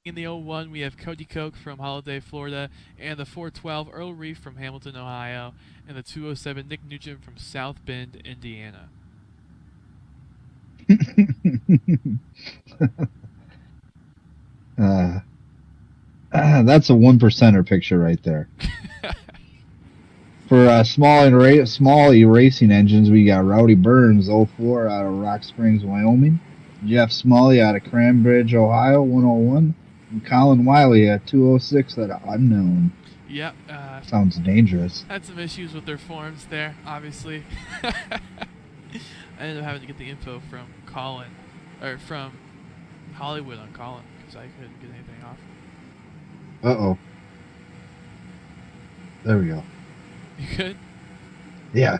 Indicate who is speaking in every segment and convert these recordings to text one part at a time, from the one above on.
Speaker 1: In the '01, we have Cody Koch from Holiday, Florida, and the 412 Earl Reef from Hamilton, Ohio, and the 207 Nick Nugent from South Bend, Indiana.
Speaker 2: uh, that's a one percenter picture right there. For small erasing engines, we got Rowdy Burns, '04 out of Rock Springs, Wyoming. Jeff Smalley out of Cranbridge, Ohio, 101. And Colin Wiley at 206 out of Unknown.
Speaker 1: Yep,
Speaker 2: Sounds dangerous.
Speaker 1: had some issues with their forms there, obviously. I ended up having to get the info from Colin, or from Hollywood on Colin, because I couldn't get anything off.
Speaker 2: Uh-oh. There we go.
Speaker 1: You could?
Speaker 2: Yeah,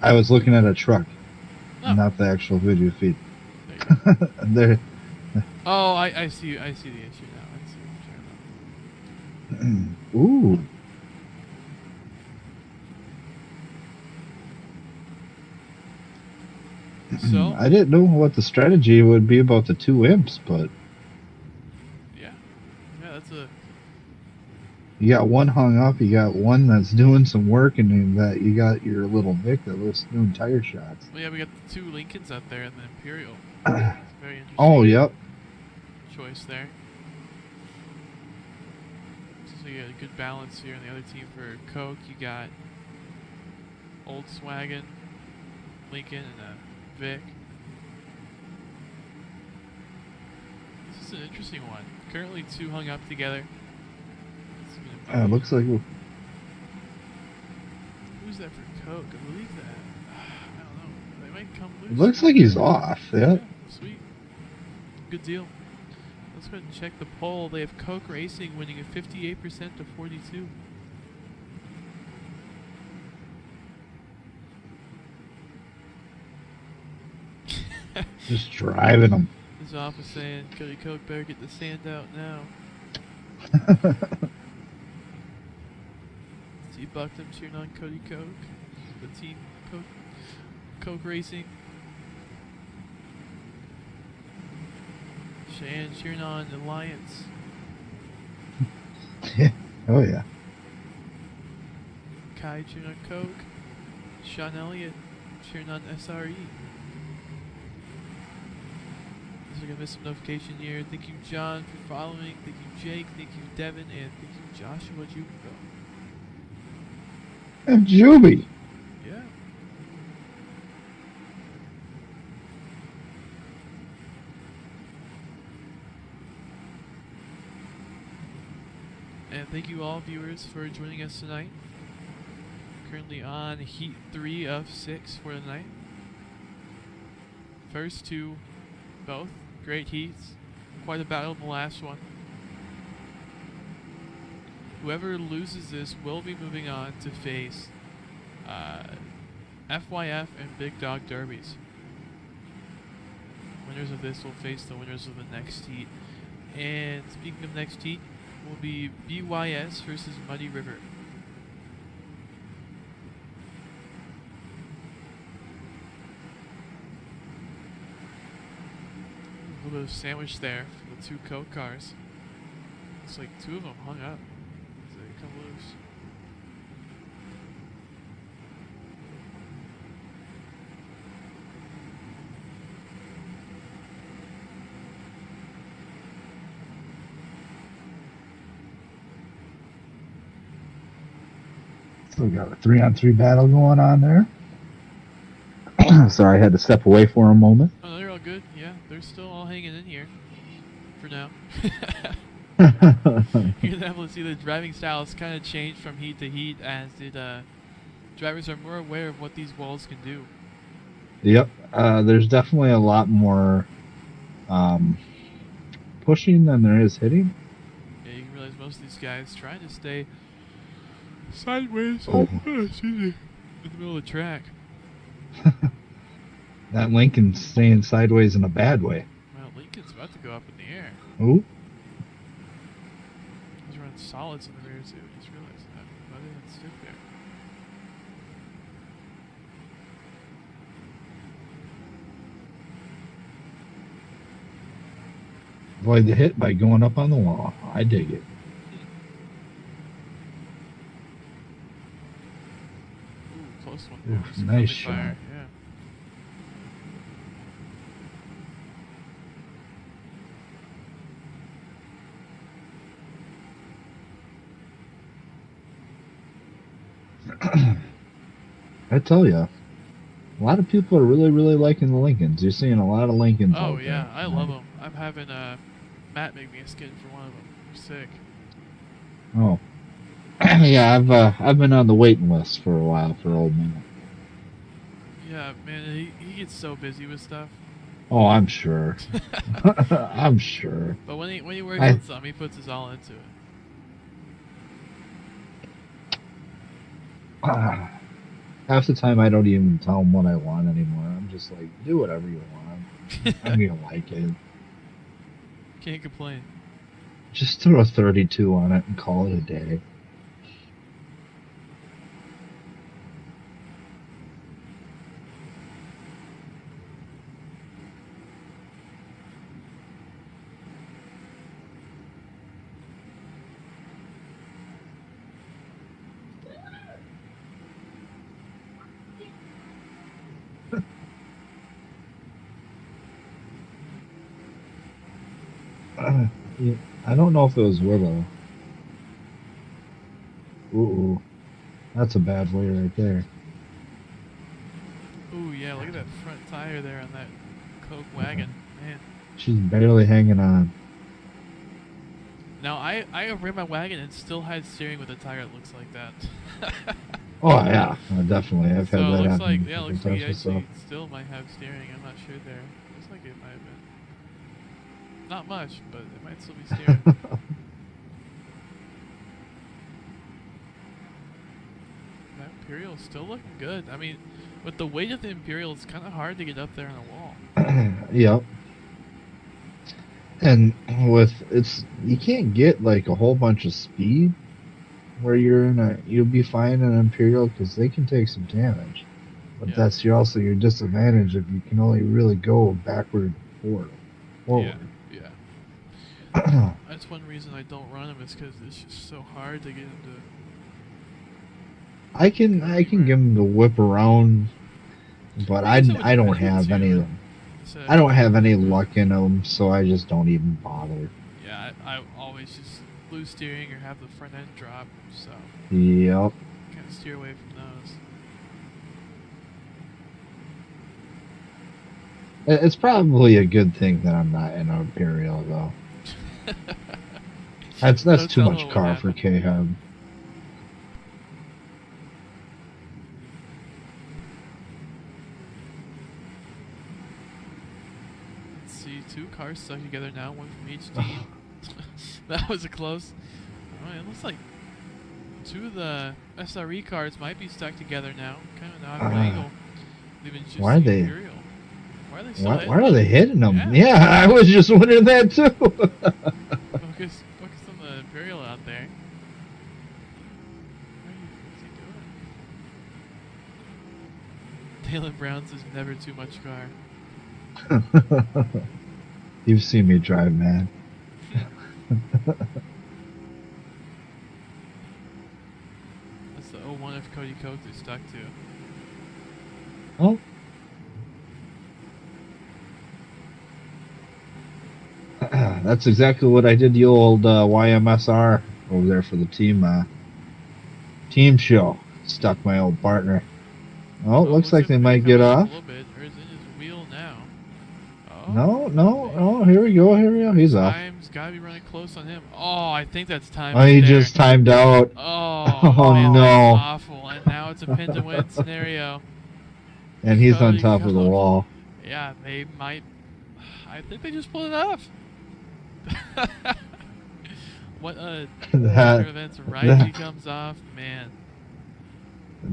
Speaker 2: I was looking at a truck,
Speaker 1: No.
Speaker 2: not the actual video feed.
Speaker 1: There you go.
Speaker 2: There.
Speaker 1: Oh, I see. I see the issue now. I see what you're talking
Speaker 2: Ooh.
Speaker 1: about. So,
Speaker 2: I didn't know what the strategy would be about the two imps, but
Speaker 1: yeah, that's a.
Speaker 2: you got one hung up, you got one that's doing some work, and then that you got your little Vic that was doing tire shots.
Speaker 1: Well, yeah, we got the two Lincolns out there and the Imperial. It's a very
Speaker 2: Oh,
Speaker 1: interesting
Speaker 2: yep.
Speaker 1: choice there. So you got a good balance here on the other team for Coke. You got Volkswagen, Lincoln, and a Vic. This is an interesting one. Currently two hung up together.
Speaker 2: Looks like
Speaker 1: Who's that for Coke? I believe that. I don't know. They might come
Speaker 2: it
Speaker 1: loose.
Speaker 2: looks like he's off. Yeah.
Speaker 1: Yeah, sweet. Good deal. Let's go ahead and check the poll. They have Koch Racing winning at 58% to 42.
Speaker 2: Just driving them.
Speaker 1: His office saying Cody Koch better get the sand out now. See Buckton cheering on Cody Koch. The team Koch Racing. Cheyenne cheering on Alliance.
Speaker 2: Oh yeah.
Speaker 1: Kai cheering on Koch. Sean Elliott cheering on SRE. We're gonna miss some notification here. Thank you, John, for following. Thank you, Jake. Thank you, Devin, and thank you, Joshua Jubinville.
Speaker 2: And Juby.
Speaker 1: Yeah. And thank you all viewers for joining us tonight. Currently on Heat 3 of 6 for the night. First two, both great heats. Quite a battle in the last one. Whoever loses this will be moving on to face FYF and Big Dog Derbies. Winners of this will face the winners of the next heat. And speaking of next heat, will be BYS versus Muddy River. A little bit of sandwich there for the two Coke cars. Looks like two of them hung up as they come loose.
Speaker 2: So we got a 3-on-3 battle going on there. Sorry, I had to step away for a moment.
Speaker 1: Oh, they're all good. Yeah, they're still all hanging in here for now. You're able to see the driving styles kind of change from heat to heat as drivers are more aware of what these walls can do.
Speaker 2: Yep. There's definitely a lot more pushing than there is hitting.
Speaker 1: Yeah, you can realize most of these guys trying to stay sideways.
Speaker 2: Oh.
Speaker 1: Excuse me. In the middle of the track.
Speaker 2: That Lincoln's staying sideways in a bad way.
Speaker 1: Well, Lincoln's about to go up in the air.
Speaker 2: Ooh.
Speaker 1: He's running solids in the rear too. I just realized that. Why did that stick there?
Speaker 2: Avoid the hit by going up on the wall. I dig it.
Speaker 1: Ooh, close one
Speaker 2: Ooh,
Speaker 1: there. Some
Speaker 2: nice
Speaker 1: friendly
Speaker 2: shot.
Speaker 1: fire. Yeah.
Speaker 2: I tell you, a lot of people are really, really liking the Lincolns. You're seeing a lot of Lincolns
Speaker 1: Oh
Speaker 2: out there
Speaker 1: yeah, I love
Speaker 2: tonight.
Speaker 1: them. I'm having Matt make me a skin for one of them. Sick.
Speaker 2: Oh, yeah, I've been on the waiting list for a while for old man.
Speaker 1: Yeah, man, he gets so busy with stuff.
Speaker 2: Oh, I'm sure. I'm sure.
Speaker 1: But when he works
Speaker 2: I
Speaker 1: on something, he puts his all into it.
Speaker 2: half the time I don't even tell them what I want anymore. I'm just like, do whatever you want. I'm gonna like it.
Speaker 1: Can't complain.
Speaker 2: Just throw a 32 on it and call it a day. Yeah, I don't know if it was Willow. Ooh, that's a bad way right there.
Speaker 1: Ooh yeah, look at that front tire there on that Coke wagon, man.
Speaker 2: She's barely hanging on.
Speaker 1: Now I ran my wagon and still had steering with a tire that looks like that.
Speaker 2: Oh yeah, definitely. I've had
Speaker 1: So it
Speaker 2: that
Speaker 1: looks
Speaker 2: happen
Speaker 1: like
Speaker 2: a couple
Speaker 1: looks like
Speaker 2: times
Speaker 1: you
Speaker 2: myself.
Speaker 1: actually still might have steering. I'm not sure there. Looks like it might have been. Not much, but it might still be steering. That Imperial's still looking good. I mean, with the weight of the Imperial, it's kind of hard to get up there on a wall.
Speaker 2: Yep. And with it's you can't get like a whole bunch of speed where you'll be fine in an Imperial because they can take some damage. But
Speaker 1: Yeah,
Speaker 2: that's also your disadvantage if you can only really go backward
Speaker 1: yeah,
Speaker 2: forward.
Speaker 1: yeah.
Speaker 2: I
Speaker 1: That's one reason I don't run them is because it's just so hard to get them to
Speaker 2: can
Speaker 1: go
Speaker 2: I can
Speaker 1: anywhere.
Speaker 2: give them the whip around, but
Speaker 1: I guess it would
Speaker 2: I don't
Speaker 1: depend what
Speaker 2: have
Speaker 1: you're
Speaker 2: any of
Speaker 1: doing.
Speaker 2: them.
Speaker 1: So
Speaker 2: I don't
Speaker 1: if
Speaker 2: have
Speaker 1: you're
Speaker 2: any
Speaker 1: really,
Speaker 2: luck in them, so I just don't even bother.
Speaker 1: yeah, I always just lose steering or have the front end drop. So
Speaker 2: Yep.
Speaker 1: kind of steer away from those.
Speaker 2: It's probably a good thing that I'm not in an Imperial though. That's
Speaker 1: Don't
Speaker 2: too
Speaker 1: tell
Speaker 2: much
Speaker 1: her what
Speaker 2: car for
Speaker 1: happened.
Speaker 2: K-Hub.
Speaker 1: Let's see, two cars stuck together now, one from each team. That was a close. Oh, it looks like two of the SRE cars might be stuck together now. Kind of an awkward
Speaker 2: Uh,
Speaker 1: angle. Leaving just
Speaker 2: why are
Speaker 1: the
Speaker 2: they
Speaker 1: Imperial. Why are they still
Speaker 2: why
Speaker 1: hitting
Speaker 2: are
Speaker 1: them?
Speaker 2: they hitting them?
Speaker 1: Yeah.
Speaker 2: Yeah, I was just wondering that too.
Speaker 1: Focus on the Imperial out there. What's he doing? Dalen Brown says never too much car.
Speaker 2: You've seen me drive, man.
Speaker 1: That's the 01 of Cody Koch they stuck to.
Speaker 2: Oh, that's exactly what I did the old YMSR over there for the team show. Stuck my old partner. Oh,
Speaker 1: Oh,
Speaker 2: looks
Speaker 1: looks
Speaker 2: like
Speaker 1: like
Speaker 2: they
Speaker 1: we may be
Speaker 2: might get
Speaker 1: coming up a
Speaker 2: off.
Speaker 1: little bit. Or is in his wheel now?
Speaker 2: No,
Speaker 1: Oh,
Speaker 2: no,
Speaker 1: maybe.
Speaker 2: oh, here we go, here we go. He's off.
Speaker 1: Time's gotta be running close on him. Oh, I think that's time
Speaker 2: Oh,
Speaker 1: right
Speaker 2: he
Speaker 1: there.
Speaker 2: just timed out.
Speaker 1: Oh
Speaker 2: Oh
Speaker 1: man, that's
Speaker 2: no.
Speaker 1: awful. And now it's a pin to win scenario.
Speaker 2: And he's on
Speaker 1: Cody
Speaker 2: top of the
Speaker 1: Koch.
Speaker 2: wall.
Speaker 1: Yeah, they might. I think they just pulled it off. What a turn
Speaker 2: that,
Speaker 1: of events right as he
Speaker 2: that
Speaker 1: comes off, man.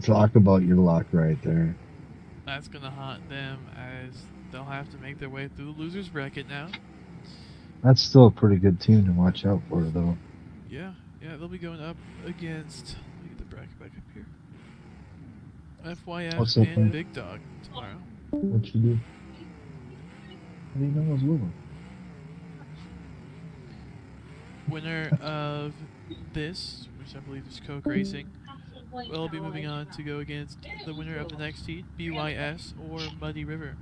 Speaker 2: talk about your luck right there.
Speaker 1: That's gonna haunt them as they'll have to make their way through the losers bracket now.
Speaker 2: That's still a pretty good team to watch out for, though.
Speaker 1: Yeah, yeah, they'll be going up against. Let me get the bracket back up here. FYF
Speaker 2: What's up,
Speaker 1: and
Speaker 2: man?
Speaker 1: Big Dog tomorrow.
Speaker 2: What you do? How do you know I was with him?
Speaker 1: winner of this, which I believe is Koch Racing, will be moving on to go against the winner of the next heat, BYS or Muddy River.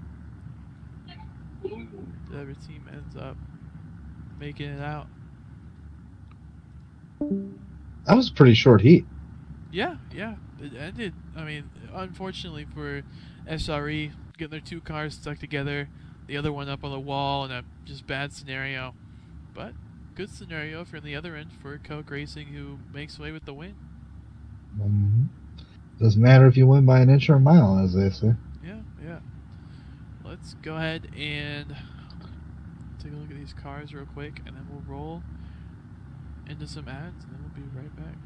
Speaker 1: Whatever team ends up making it out.
Speaker 2: That was a pretty short heat.
Speaker 1: Yeah, it ended. I mean, unfortunately for SRE, getting their two cars stuck together, the other one up on the wall, in a just bad scenario. But good scenario if you're on the other end for Koch Racing, who makes away with the win.
Speaker 2: Doesn't matter if you win by an inch or a mile, as they say.
Speaker 1: Yeah. Let's go ahead and take a look at these cars real quick, and then we'll roll into some ads, and then we'll be right back.